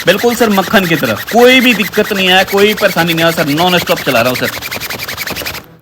बिल्कुल सर मक्खन की तरह, कोई भी दिक्कत नहीं है, कोई परेशानी नहीं है सर, नॉन स्टॉप चला रहा हूँ सर।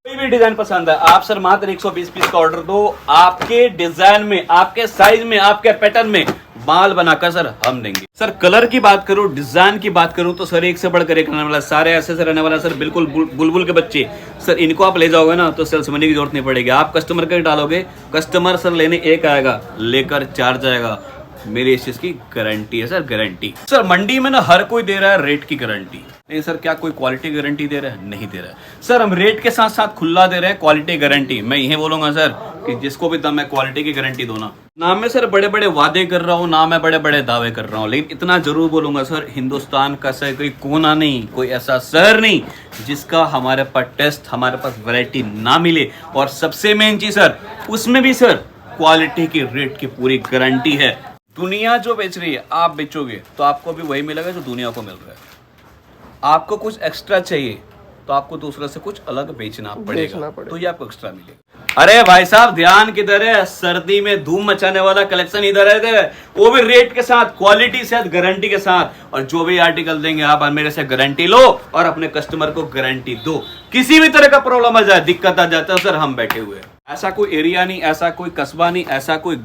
कोई भी डिजाइन पसंद है आप सर मात्र 120 पीस का ऑर्डर दो, आपके डिजाइन में, आपके साइज में, आपके पैटर्न में माल बनाकर सर हम देंगे। सर कलर की बात करूं, डिजाइन की बात करूं तो सर एक से बढ़कर एक रहने वाला, सारे ऐसे से रहने वाला सर, बिल्कुल बुलबुल के बच्चे सर। इनको आप ले जाओगे ना तो सेल्स मनी की जरूरत नहीं पड़ेगी, आप कस्टमर के डालोगे, कस्टमर सर लेने एक आएगा, लेकर 4 जाएगा। मेरी इस चीज की गारंटी है सर, गारंटी। सर मंडी में ना हर कोई दे रहा है रेट की गारंटी, नहीं सर क्या कोई क्वालिटी गारंटी दे रहा है? नहीं दे रहा है सर। हम रेट के साथ साथ खुला दे रहे हैं क्वालिटी गारंटी। मैं यही बोलूंगा सर कि जिसको भी दम है क्वालिटी की गारंटी दो ना मैं सर बड़े बड़े वादे कर रहा हूँ, ना मैं बड़े बड़े दावे कर रहा हूँ, लेकिन इतना जरूर बोलूंगा सर, हिंदुस्तान का सर कोई कोना नहीं, कोई ऐसा शहर नहीं जिसका हमारे पास टेस्ट, हमारे पास वैरायटी ना मिले। और सबसे मेन चीज सर, उसमें भी सर क्वालिटी की रेट की पूरी गारंटी है। दुनिया जो बेच रही है आप बेचोगे तो आपको भी वही मिलेगा जो दुनिया को मिल रहा है। आपको कुछ एक्स्ट्रा चाहिए तो आपको दूसरे से कुछ अलग बेचना पड़ेगा, तो ये आपको एक्स्ट्रा मिलेगा। अरे भाई साहब ध्यान किधर है, सर्दी में धूम मचाने वाला कलेक्शन इधर है, वो भी रेट के साथ, क्वालिटी के साथ, गारंटी के साथ। और जो भी आर्टिकल देंगे आप मेरे से गारंटी लो और अपने कस्टमर को गारंटी दो। किसी भी तरह का प्रॉब्लम आ जाए, दिक्कत आ जाता है सर, हम बैठे हुए हैं। ऐसा कोई एरिया नहीं, ऐसा कोई कस्बा नहीं, ऐसा कोई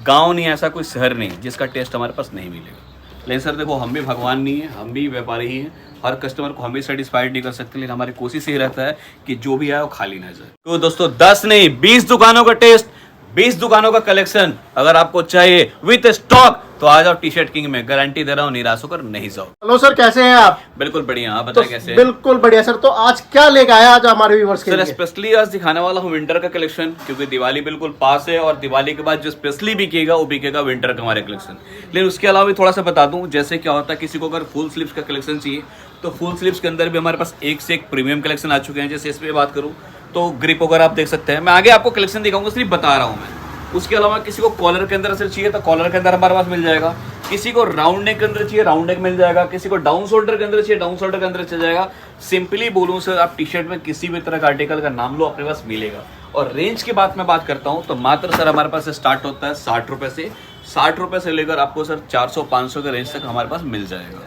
गांव नहीं, ऐसा कोई शहर नहीं जिसका टेस्ट हमारे पास नहीं मिलेगा। लेकिन सर देखो, हम भी भगवान नहीं है, हम भी व्यापारी ही हैं, हर कस्टमर को हम भी सेटिस्फाइड नहीं कर सकते, लेकिन हमारी कोशिश ये रहता है कि जो भी आए वो खाली ना जाए। तो दोस्तों 10 नहीं 20 दुकानों का टेस्ट, 20 दुकानों का कलेक्शन अगर आपको चाहिए विद स्टॉक तो आ जाओ टी शर्ट किंग में, गारंटी दे रहा हूँ, निराश होकर नहीं जाओ। हेलो सर, कैसे हैं आप? बिल्कुल बढ़िया, आप बताएं कैसे? बिल्कुल बढ़िया सर। तो आज क्या लेकर आया आज हमारे व्यूअर्स के लिए? सर स्पेशली आज दिखाने वाला हूँ विंटर का कलेक्शन, क्योंकि दिवाली बिल्कुल पास है और दिवाली के बाद जो स्पेशली बिकेगा वो बिकेगा विंटर का हमारे कलेक्शन। लेकिन उसके अलावा भी थोड़ा सा बता दूं, जैसे क्या होता है किसी को अगर फुल स्लीव्स का कलेक्शन चाहिए तो फुल स्लीव्स के अंदर भी हमारे पास एक से एक प्रीमियम कलेक्शन आ चुके हैं। जैसे इस पे बात करूँ तो ग्रिप वगैरह आप देख सकते हैं, मैं आगे आपको कलेक्शन दिखाऊंगा, सिर्फ बता रहा हूँ मैं। उसके अलावा किसी को कॉलर के अंदर से चाहिए तो कॉलर के अंदर हमारे पास मिल जाएगा, किसी को राउंड नेक के अंदर चाहिए राउंड नेक मिल जाएगा, किसी को डाउन शोल्डर के अंदर चाहिए डाउन शोल्डर के अंदर चल जाएगा। सिंपली बोलूं सर, आप टी शर्ट में किसी भी तरह का आर्टिकल का नाम लो अपने पास मिलेगा। और रेंज की बात मैं बात करता हूं तो मात्र सर हमारे पास स्टार्ट होता है 60 रुपए से, 60 रुपए से लेकर आपको सर 400-500 के रेंज तक हमारे पास मिल जाएगा।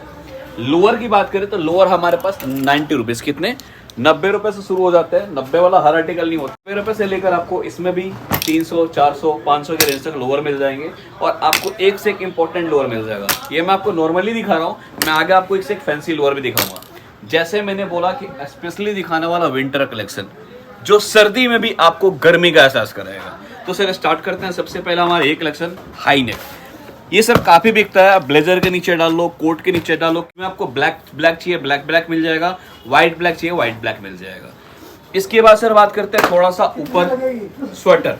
लोअर की बात करें तो लोअर हमारे पास 90 रुपीज, कितने 90 रुपए से शुरू हो जाते हैं। 90 वाला हर आर्टिकल नहीं होता, 90 रुपए से लेकर आपको इसमें भी 300, 400, 500 के रेंज तक लोअर मिल जाएंगे। और आपको एक से एक इंपॉर्टेंट लोअर मिल जाएगा। ये मैं आपको नॉर्मली दिखा रहा हूँ, मैं आगे आपको एक से एक फैंसी लोअर भी दिखाऊंगा। जैसे मैंने बोला कि स्पेशली दिखाने वाला विंटर कलेक्शन जो सर्दी में भी आपको गर्मी का एहसास कराएगा। तो सर स्टार्ट करते हैं। सबसे पहला हमारा एक कलेक्शन हाई नेक, ये सर काफी बिकता है। ब्लेजर के नीचे डाल लो, कोट के नीचे डालो, में आपको ब्लैक चाहिए ब्लैक मिल जाएगा, व्हाइट ब्लैक चाहिए व्हाइट ब्लैक मिल जाएगा। इसके बाद सर बात करते हैं थोड़ा सा ऊपर स्वेटर,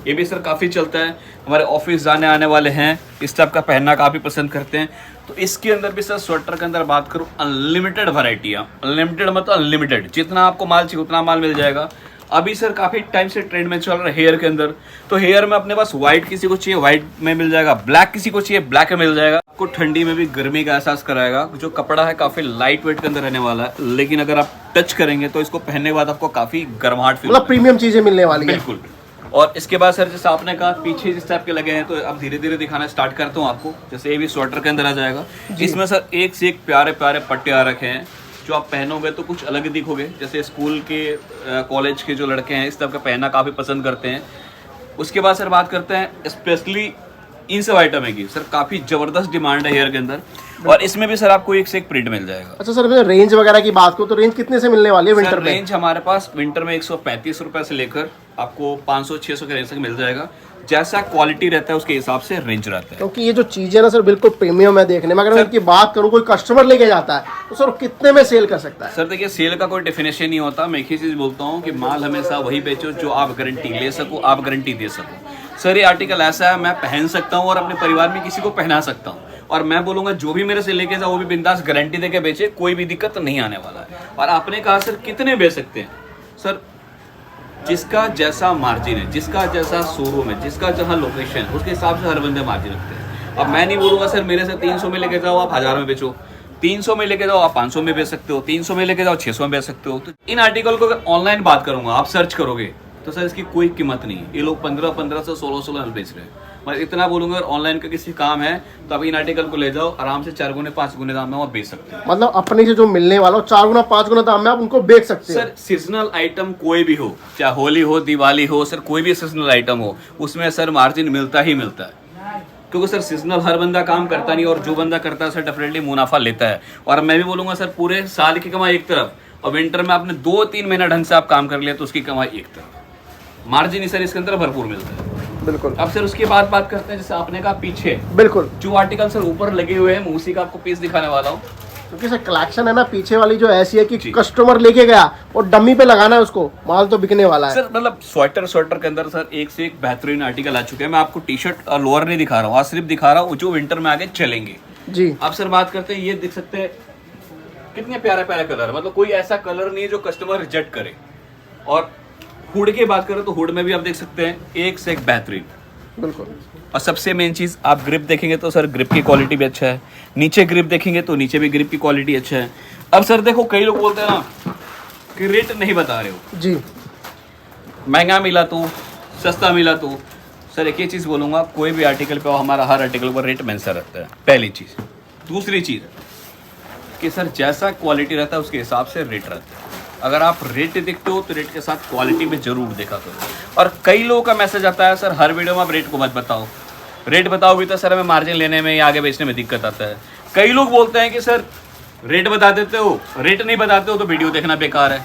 ये भी सर काफी चलता है, हमारे ऑफिस जाने आने वाले हैं इस टाइप का पहनना काफी पसंद करते हैं। तो इसके अंदर भी सर स्वेटर के अंदर बात करूं अनलिमिटेड वैरायटियां, अनलिमिटेड मतलब अनलिमिटेड, जितना आपको माल चाहिए उतना माल मिल जाएगा। अभी सर काफी टाइम से ट्रेंड में चल रहा है हेयर के अंदर, तो हेयर में अपने पास व्हाइट किसी को चाहिए व्हाइट में मिल जाएगा, ब्लैक किसी को चाहिए ब्लैक में मिल जाएगा। आपको ठंडी में भी गर्मी का एहसास कराएगा। जो कपड़ा है काफी लाइट वेट के अंदर रहने वाला है, लेकिन अगर आप टच करेंगे तो इसको पहनने के बाद आपको काफी गर्माहट फील, मतलब प्रीमियम चीजें मिलने वाली है। बिल्कुल। और इसके बाद सर जैसे आपने कहा पीछे जिस टाइप के लगे हैं, तो अब धीरे धीरे दिखाना स्टार्ट करता हूँ आपको। जैसे ये भी स्वेटर के अंदर आ जाएगा, इसमें सर एक से एक प्यारे प्यारे पट्टे आ रखे हैं, जो आप पहनोगे तो कुछ अलग ही दिखोगे। जैसे स्कूल के कॉलेज के जो लड़के हैं इस तरह का पहनना काफ़ी पसंद करते हैं। उसके बाद सर बात करते हैं स्पेशली इन सब आइटम की, सर काफ़ी ज़बरदस्त डिमांड है हेयर के अंदर, और इसमें भी सर आपको एक से एक प्रिंट मिल जाएगा। अच्छा सर, मैं रेंज वगैरह की बात करूँ तो रेंज कितने से मिलने वाली है विंटर में? रेंज हमारे पास विंटर में 135 रुपये से लेकर आपको 500-600 के रेंज तक मिल जाएगा। जैसा क्वालिटी रहता है उसके हिसाब से रेंज रहता है, क्योंकि ये जो चीजें ना सर बिल्कुल प्रीमियम है देखने में। अगर मैं इनकी बात करूं, कोई कस्टमर लेके जाता है तो सर कितने में सेल कर सकता है? सर देखिए, सेल का कोई डेफिनेशन नहीं होता। मैं एक ही चीज बोलता हूँ कि माल हमेशा वही बेचो जो आप गारंटी ले सको, आप गारंटी दे सको। सर ये आर्टिकल ऐसा है, मैं पहन सकता हूँ और अपने परिवार में किसी को पहना सकता हूँ, और मैं बोलूंगा जो भी मेरे से लेके जाओ वो भी बिंदास गारंटी देके बेचे, कोई भी दिक्कत नहीं आने वाला है। और आपने कहा सर कितने बेच सकते हैं, सर जिसका जैसा मार्जिन है, जिसका जैसा शोरूम है, जिसका जहाँ लोकेशन है, उसके हिसाब से हर बंदे मार्जिन रखते हैं। अब मैं नहीं बोलूँगा सर मेरे से 300 में लेके जाओ आप 1000 में बेचो, 300 में लेके जाओ आप 500 में बेच सकते हो, 300 में लेके जाओ 600 में बेच सकते हो। तो इन आर्टिकल को अगर ऑनलाइन बात करूँगा, आप सर्च करोगे तो सर इसकी कोई कीमत नहीं है। ये लोग 1500, 1600 में बेच रहे हैं, मैं इतना बोलूंगा, अगर ऑनलाइन का किसी काम है तो आप इन आर्टिकल को ले जाओ, आराम से 4 गुने 5 गुने दाम में आप बेच सकते हैं। मतलब अपने से जो मिलने वाला 4 गुना 5 गुना दाम में आप उनको बेच सकते हैं। सर सीजनल आइटम कोई भी हो, चाहे होली हो, दिवाली हो, सर कोई भी सीजनल आइटम हो, उसमें सर मार्जिन मिलता ही मिलता है। क्योंकि सर सीजनल हर बंदा काम करता नहीं, और जो बंदा करता है सर डेफिनेटली मुनाफा लेता है। और मैं भी बोलूंगा सर, पूरे साल की कमाई एक तरफ, और विंटर में आपने 2-3 महीना ढंग से आप काम कर लिया तो उसकी कमाई एक तरफ। मार्जिन ही सर इसके अंदर भरपूर मिलता है। बिल्कुल। अब सर उसके बाद बात करते हैं, जैसे आपने कहा पीछे बिल्कुल जो आर्टिकल सर ऊपर लगे हुए हैं, मैं उसी का आपको पीस दिखाने वाला हूँ। क्योंकि सर कलेक्शन है ना पीछे वाली जो ऐसी है कि जी। कस्टमर लेके गया और डमी पे लगाना है उसको, माल तो बिकने वाला है। सर मतलब स्वेटर के अंदर सर एक से एक बेहतरीन आर्टिकल आ चुके हैं। मैं आपको टी शर्ट और लोअर नहीं दिखा रहा हूँ, आज सिर्फ दिखा रहा हूँ जो विंटर में आगे चलेंगे। जी। अब सर बात करते हैं, ये देख सकते हैं कितने प्यारे प्यारे कलर, मतलब कोई ऐसा कलर नहीं है जो कस्टमर रिजेक्ट करे। और हुड की बात करें तो हुड में भी आप देख सकते हैं एक से एक बेहतरीन। बिल्कुल। और सबसे मेन चीज़, आप ग्रिप देखेंगे तो सर ग्रिप की क्वालिटी भी अच्छा है, नीचे ग्रिप देखेंगे तो नीचे भी ग्रिप की क्वालिटी अच्छा है। अब सर देखो, कई लोग बोलते हैं ना कि रेट नहीं बता रहे हो, जी। महंगा मिला तो, सस्ता मिला तो। सर एक ही चीज़ बोलूँगा, कोई भी आर्टिकल पे हमारा हर आर्टिकल पर रेट मेंशन रहता है, पहली चीज़। दूसरी चीज़ कि सर जैसा क्वालिटी रहता है उसके हिसाब से रेट रहता है। अगर आप रेट देखते हो तो रेट के साथ क्वालिटी में जरूर देखा करो। और कई लोगों का मैसेज आता है, सर हर वीडियो में आप रेट को मत बताओ, रेट बताओगे तो सर हमें मार्जिन लेने में या आगे बेचने में दिक्कत आता है। कई लोग बोलते हैं कि सर रेट बता देते हो, रेट नहीं बताते हो तो वीडियो देखना बेकार है।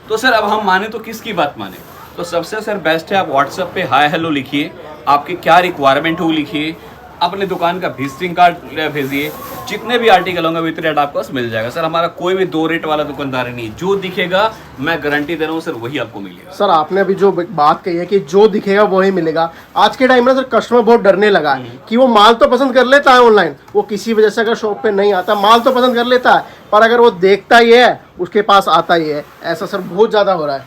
तो सर अब हम माने तो किसकी बात माने? तो सबसे सर बेस्ट है आप व्हाट्सएप पे हाय हेलो लिखिए, आपकी क्या रिक्वायरमेंट हो लिखिए, अपने दुकान का विजिटिंग कार्ड भेजिए, जितने भी आर्टिकल होंगे विथ रेट आपको मिल जाएगा। सर हमारा कोई भी 2 रेट वाला दुकानदार नहीं है, जो दिखेगा मैं गारंटी दे रहा हूँ सर वही आपको मिलेगा। सर आपने अभी जो बात कही है कि जो दिखेगा वही मिलेगा, आज के टाइम में सर कस्टमर बहुत डरने लगा है कि वो माल तो पसंद कर लेता है ऑनलाइन, वो किसी वजह से अगर शॉप पे नहीं आता, माल तो पसंद कर लेता है, पर अगर वो देखता ही है उसके पास आता ही है। ऐसा सर बहुत ज़्यादा हो रहा है।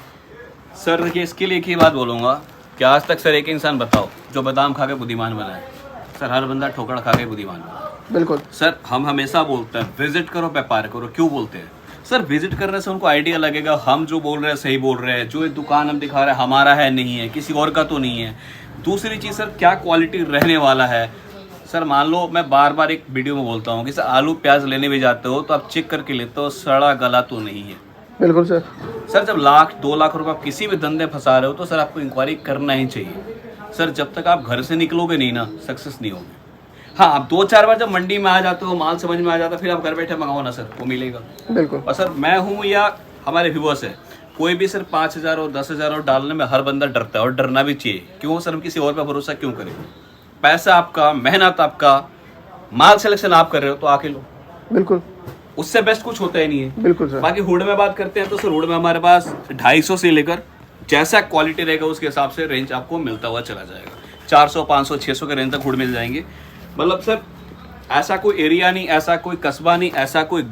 सर देखिए, इसके लिए एक ही बात बोलूँगा कि आज तक सर एक इंसान बताओ जो बादाम खा के बुद्धिमान बना है? सर हर बंदा ठोकर खा के बुद्धिमान बना है। बिल्कुल। सर हम हमेशा बोलते हैं विजिट करो व्यापार करो। क्यों बोलते हैं? सर विजिट करने से उनको आइडिया लगेगा हम जो बोल रहे हैं सही बोल रहे हैं, जो ये दुकान हम दिखा रहे हैं हमारा है नहीं है, किसी और का तो नहीं है। दूसरी चीज़ सर, क्या क्वालिटी रहने वाला है। सर मान लो मैं बार बार एक वीडियो में बोलता हूँ कि सर आलू प्याज लेने भी जाते हो तो आप चेक करके लेते हो सड़ा गला तो नहीं है। बिल्कुल सर। सर जब 1-2 लाख रुपए आप किसी भी धंधे फंसा रहे हो तो सर आपको इंक्वायरी करना ही चाहिए। सर जब तक आप घर से निकलोगे नहीं ना, सक्सेस नहीं होगे। हाँ, आप 2-4 बार जब मंडी में आ जाते हो, माल समझ में आ जाता है, फिर आप घर बैठे मंगाओ ना सर, वो मिलेगा। बिल्कुल। और सर मैं हूँ या हमारे व्यूअर्स है, कोई भी सर 5,000 और 10,000 और डालने में हर बंदा डरता है, और डरना भी चाहिए। क्यों सर? हम किसी और पर भरोसा क्यों करें? पैसा आपका, मेहनत आपका, माल सिलेक्शन आप कर रहे हो तो आके लो। बिल्कुल। उससे बेस्ट कुछ होता ही नहीं है। बिल्कुल सर। बाकी हुड में बात करते हैं तो सर हुड में हमारे पास 250 से लेकर जैसा क्वालिटी रहेगा उसके हिसाब से रेंज आपको मिलता हुआ चला जाएगा। 400, 500, 600 के रेंज तक हुड मिल जाएंगे। मतलब सर ऐसा कोई एरिया नहीं, ऐसा कोई कस्बा नहीं, ऐसा कोई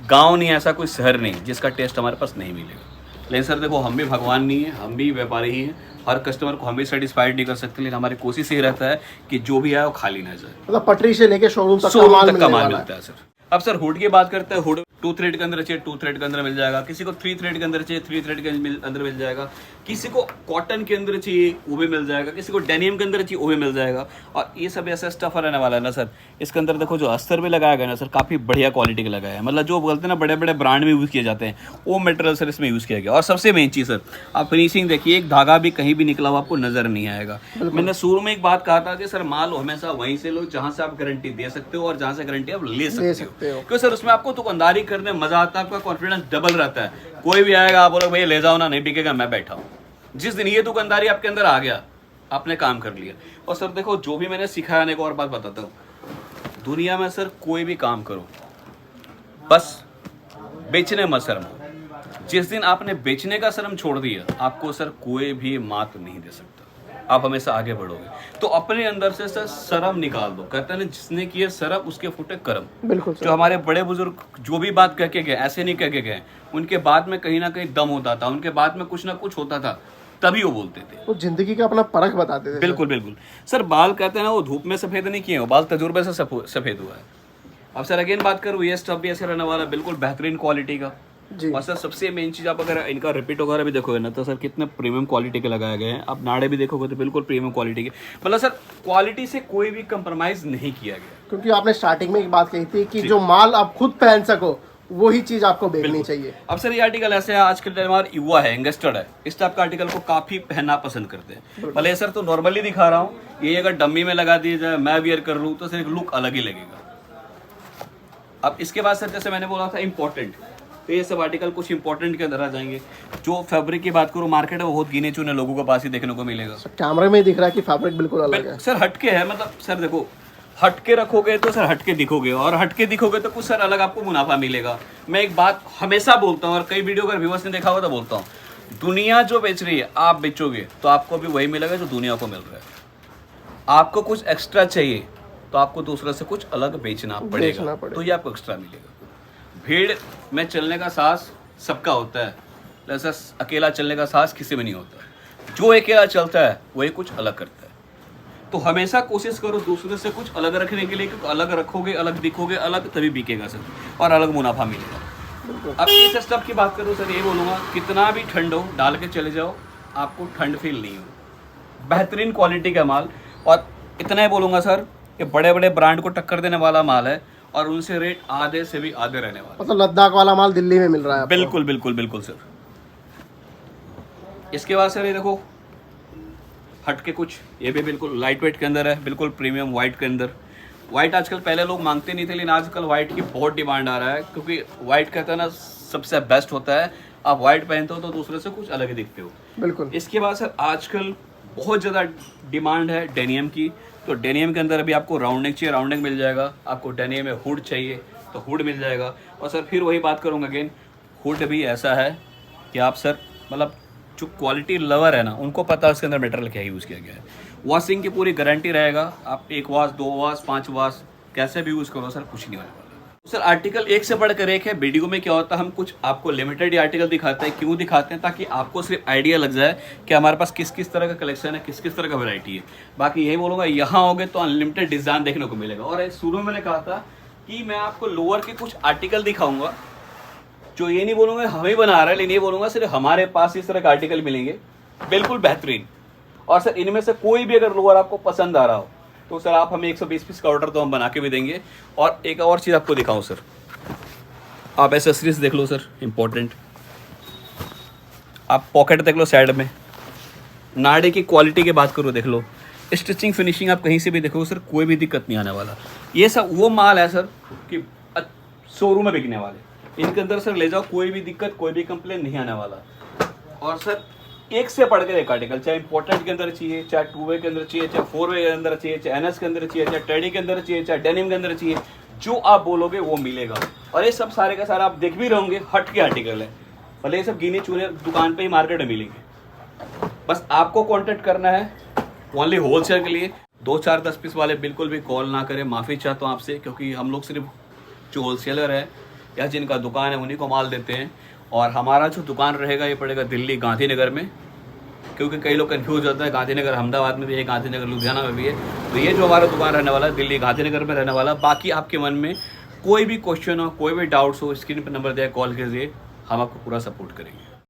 गांव नहीं, ऐसा कोई शहर नहीं जिसका टेस्ट हमारे पास नहीं मिलेगा। लेकिन सर देखो, हम भी भगवान नहीं है, हम भी व्यापारी ही हैं। हर कस्टमर को हम भी सेटिस्फाइड नहीं कर सकते, लेकिन हमारी कोशिश ये रहता है कि जो भी आए वो खाली ना जाए। मतलब पटरी से लेके शोरूम तक शोरूम तक का माल मिलता है सर। अब सर हुड की बात करते हैं, हुड 2 थ्रेड के अंदर चाहिए 2 थ्रेड के अंदर मिल जाएगा, किसी को 3 थ्रेड के अंदर चाहिए 3 थ्रेड के अंदर मिल जाएगा, किसी को कॉटन के अंदर चाहिए वो भी मिल जाएगा, किसी को डेनिम के अंदर चाहिए वो भी मिल जाएगा। और ये सब ऐसा स्टफ रहने वाला है ना सर, इसके अंदर देखो जो अस्तर भी लगाया गया ना सर, काफ़ी बढ़िया क्वालिटी का लगाया है। मतलब जो बोलते हैं ना बड़े बड़े ब्रांड में यूज़ किए जाते हैं वो मटेरियल सर इसमें यूज़ किया गया। और सबसे मेन चीज़ सर, आप फिनिशिंग देखिए, एक धागा भी कहीं भी निकला हुआ आपको नजर नहीं आएगा। मैंने शुरू में एक बात कहा था कि सर माल हमेशा वहीं से लो जहाँ से आप गारंटी दे सकते हो और जहाँ से गारंटी आप ले सकते हो। क्योंकि सर उसमें आपको दुकानदारी करने मजा आता है, आपका कॉन्फिडेंस डबल रहता है। कोई भी आएगा, आप बोलो भैया ले जाओ ना, नहीं बिकेगा, मैं बैठा हूँ। जिस दिन ये दुकानदारी आपके अंदर आ गया, आपने काम कर लिया। और सर देखो, जो भी मैंने सिखाया, एक और बात बताता हूँ, दुनिया में सर कोई भी काम करो, बस बेचने में शर्म हो। जिस दिन आपने बेचने का शर्म छोड़ दिया, आपको सर कोई भी मात नहीं दे सकता। आप हमेशा आगे बढ़ोगे। तो अपने अंदर से सर शर्म निकाल दो। कहते हैं ना, जिसने किए शर्म उसके फूटे कर्म। बिल्कुल सर। जो हमारे बड़े बुजुर्ग जो भी बात कह के गए, ऐसे नहीं कह के गए, उनके बाद में कहीं ना कहीं दम होता था, उनके बाद में कुछ ना कुछ होता था, तभी वो बोलते थे। वो जिंदगी का अपना परख बताते थे। बिल्कुल बिल्कुल सर। बाल कहते हैं ना, वो धूप में सफेद नहीं किए हो, बाल तजुर्बे से सफेद हुआ है। अब सर अगेन बात करूँ, ये स्टफ भी ऐसे रहने वाला, बिल्कुल बेहतरीन क्वालिटी का। जी। और सर सबसे मेन चीज़, आप अगर इनका रिपीट वगैरह भी देखोगे ना तो सर कितने प्रीमियम क्वालिटी के लगाए गए हैं। आप नाड़े भी देखोगे तो बिल्कुल प्रीमियम क्वालिटी के, मतलब सर क्वालिटी से कोई भी कंप्रोमाइज़ नहीं किया गया। क्योंकि आपने स्टार्टिंग में एक बात कही थी कि जो माल आप खुद पहन सको वही चीज आपको बेचनी चाहिए। अब सर ये आर्टिकल ऐसे है, आजकल हमारा युवा है, यंगस्टर है, इस टाइप का आर्टिकल को काफी पहनना पसंद करते हैं। भले सर तो नॉर्मली दिखा रहा हूँ, ये अगर डम्मी में लगा दिया जाए, मैं वियर कर लूँ तो सर एक लुक अलग ही लगेगा। अब इसके बाद सर जैसे मैंने बोला था इम्पोर्टेंट, तो ये सब आर्टिकल कुछ इंपॉर्टेंट के अंदर आ जाएंगे। जो फैब्रिक की बात करूँ, मार्केट में बहुत गिने चुने लोगों के पास ही देखने को मिलेगा। कैमरे में दिख रहा है कि फैब्रिक बिल्कुल अलग है सर, हटके है, मतलब सर देखो हटके रखोगे तो सर हटके दिखोगे, और हटके दिखोगे तो कुछ सर अलग आपको मुनाफा मिलेगा। मैं एक बात हमेशा बोलता हूँ और कई वीडियो अगर व्यूअर्स ने देखा हुआ तो बोलता हूँ, दुनिया जो बेच रही है आप बेचोगे तो आपको भी वही मिलेगा जो दुनिया को मिल रहा है। आपको कुछ एक्स्ट्रा चाहिए तो आपको दूसरे से कुछ अलग बेचना पड़ेगा, तो ये आपको एक्स्ट्रा मिलेगा। भीड़ में चलने का साहस सबका होता है, जैसा अकेला चलने का साहस किसी में नहीं होता। जो अकेला चलता है वही कुछ अलग करता है। तो हमेशा कोशिश करो दूसरे से कुछ अलग रखने के लिए, क्योंकि अलग रखोगे, अलग दिखोगे, अलग तभी बिकेगा सर, और अलग मुनाफा मिलेगा। अब इस स्टफ की बात करूँ सर, ये बोलूँगा कितना भी ठंड हो डाल के चले जाओ, आपको ठंड फील नहीं हो। बेहतरीन क्वालिटी का माल, और इतना ही बोलूँगा सर कि बड़े बड़े ब्रांड को टक्कर देने वाला माल है, और उनसे रेट आधे से भी आधे रहने वाला। मतलब लद्दाख वाला माल दिल्ली में मिल रहा है। बिल्कुल बिल्कुल बिल्कुल सर। इसके बाद सर ये देखो हटके कुछ, ये भी बिल्कुल लाइट वेट के अंदर है, बिल्कुल प्रीमियम वाइट के अंदर। वाइट आजकल पहले लोग मांगते नहीं थे, लेकिन आजकल वाइट की बहुत डिमांड आ रहा है, क्योंकि वाइट कहते हैं ना सबसे बेस्ट होता है। आप वाइट पहनते हो तो दूसरे से कुछ अलग ही दिखते हो। बिल्कुल। इसके बाद सर आजकल बहुत ज़्यादा डिमांड है डेनियम की, तो डेनियम के अंदर अभी आपको राउंड नेक चाहिए, राउंड नेक मिल जाएगा। आपको डेनियम में हुड चाहिए तो हुड मिल जाएगा। और सर फिर वही बात करूँगा अगेन, हुड भी ऐसा है कि आप सर मतलब जो क्वालिटी लवर है ना, उनको पता है उसके अंदर मटेरियल क्या यूज़ किया गया है। वॉशिंग की पूरी गारंटी रहेगा। आप 1 वॉश 2 वॉश 5 वॉश कैसे भी यूज़ करो सर, कुछ नहीं होने वाला। सर आर्टिकल एक से बढ़कर एक है। वीडियो में क्या होता है, हम कुछ आपको लिमिटेड आर्टिकल दिखाते हैं। क्यों दिखाते हैं? ताकि आपको सिर्फ आइडिया लग जाए कि हमारे पास किस किस तरह का कलेक्शन है, किस किस तरह का वैरायटी है। बाकी यही बोलूँगा, यहाँ होगे तो अनलिमिटेड डिज़ाइन देखने को मिलेगा। और शुरू में मैंने कहा था कि मैं आपको लोअर के कुछ आर्टिकल दिखाऊंगा, जो ये नहीं बोलूँगा हम ही बना रहा है, लेकिन ये बोलूँगा सिर्फ हमारे पास इस तरह के आर्टिकल मिलेंगे बिल्कुल बेहतरीन। और सर इनमें से कोई भी अगर लोअर आपको पसंद आ रहा हो तो सर आप हमें 120 पीस का ऑर्डर तो हम बना के भी देंगे। और एक और चीज़ आपको दिखाऊं सर, आप एसेसरीज देख लो सर, इंपॉर्टेंट। आप पॉकेट देख लो साइड में, नाड़े की क्वालिटी की बात करो देख लो, स्टिचिंग फिनिशिंग आप कहीं से भी देखो सर, कोई भी दिक्कत नहीं आने वाला। ये सब वो माल है सर कि शोरूम में बिकने वाले, इनके अंदर सर ले जाओ, कोई भी दिक्कत कोई भी कंप्लेन नहीं आने वाला। और सर एक से पढ़ के एक आर्टिकल, चाहे इंपॉर्टेंट के अंदर चाहिए, चाहे 2 वे के अंदर चाहिए, चाहे 4 वे के अंदर चाहिए, चाहे एनएस के अंदर चाहिए, चाहे टेडी के अंदर चाहिए, चाहे डेनिम के अंदर चाहिए, जो आप बोलोगे वो मिलेगा। और ये सब सारे का सारा आप देख भी रहोगे, हट के आर्टिकल है, भले ये सब गिने चुने दुकान पे ही मार्केट में मिलेंगे। बस आपको कॉन्टेक्ट करना है ओनली होलसेल के लिए। 2 4 10 पीस वाले बिल्कुल भी कॉल ना करें, माफ़ी चाहता हूँ आपसे, क्योंकि हम लोग सिर्फ जो होलसेलर है या जिनका दुकान है उन्हीं को माल देते हैं। और हमारा जो दुकान रहेगा ये पड़ेगा दिल्ली गांधीनगर में, क्योंकि कई लोग कंफ्यूज होता है, गांधीनगर अहमदाबाद में भी है, गांधीनगर लुधियाना में भी है। तो ये जो हमारा दुकान रहने वाला है दिल्ली गांधीनगर में रहने वाला। बाकी आपके मन में कोई भी क्वेश्चन हो, कोई भी डाउट्स हो, स्क्रीन पर नंबर दिया, कॉल कीजिए, हम आपको पूरा सपोर्ट करेंगे।